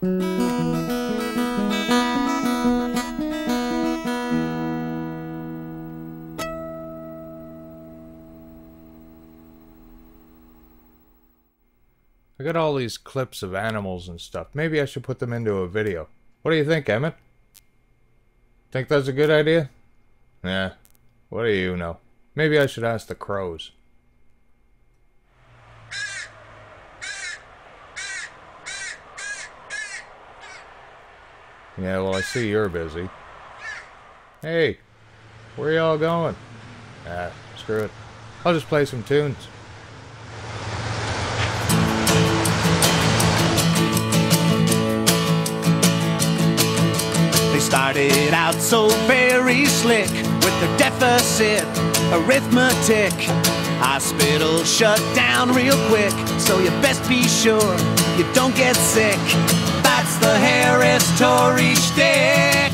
I got all these clips of animals and stuff. Maybe I should put them into a video. What do you think, Emmett? Think that's a good idea? Yeah. What do you know? Maybe I should ask the crows. Yeah, well, I see you're busy. Hey, where y'all going? Ah, screw it. I'll just play some tunes. Started out so very slick with their deficit arithmetic. Hospitals shut down real quick, so you best be sure you don't get sick. That's the Harris-Tory shtick.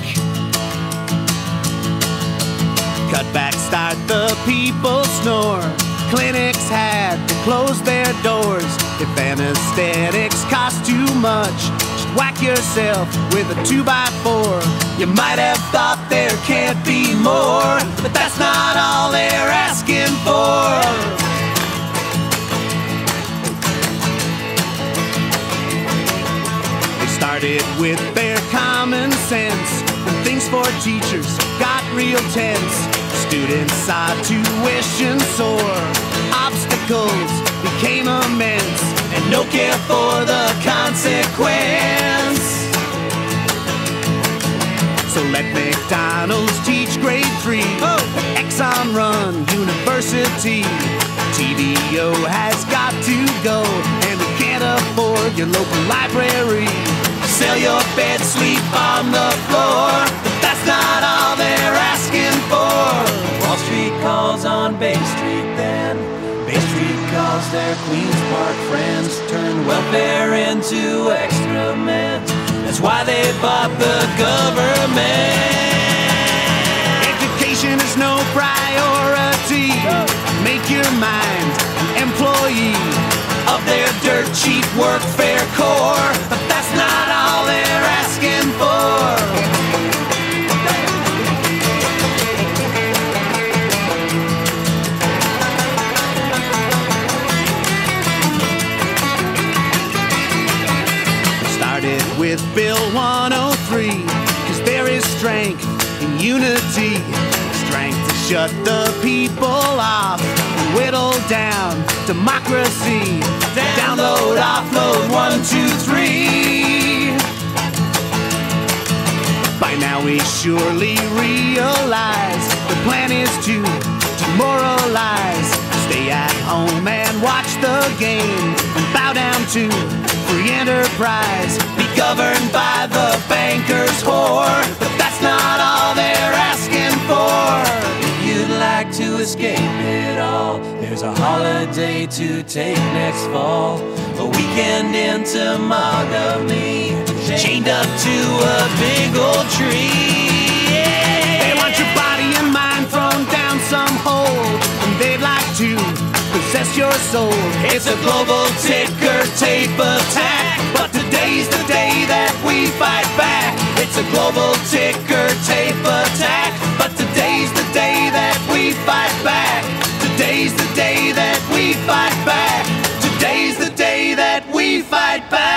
Cut back, start the people snore. Clinics had to close their doors. If anesthetics cost too much, whack yourself with a 2x4. You might have thought there can't be more, but that's not all they're asking for. They started with their common sense, and things for teachers got real tense. Students saw tuition soar, obstacles became immense, and no care for the consequence. So let McDonald's teach grade 3, Exxon run university. TVO has got to go, and we can't afford your local library. Sell your bed, sleep on the floor, but that's not all they're asking for. Wall Street calls on Bay Street then. Bay Street calls their Queens Park friends. Turn welfare into excrement. That's why they bought the government. Education is no priority. Make your mind an employee of their dirt cheap workfare core, but that's not all they're asking for. With Bill 103, cause there is strength in unity. Strength to shut the people off and whittle down democracy. Download, offload, 1, 2, 3. By now we surely realize the plan is to demoralize. Stay at home and watch the game and bow down to free enterprise. Be governed by the banker's whore, but that's not all they're asking for. If you'd like to escape it all, there's a holiday to take next fall. A weekend into monogamy, chained up to a big old tree. They want your body and mind thrown down some hole, and they'd like to possess your soul. It's a global ticker tape attack, but today's the day that we fight back. It's a global ticker tape attack, but today's the day that we fight back. Today's the day that we fight back. Today's the day that we fight back.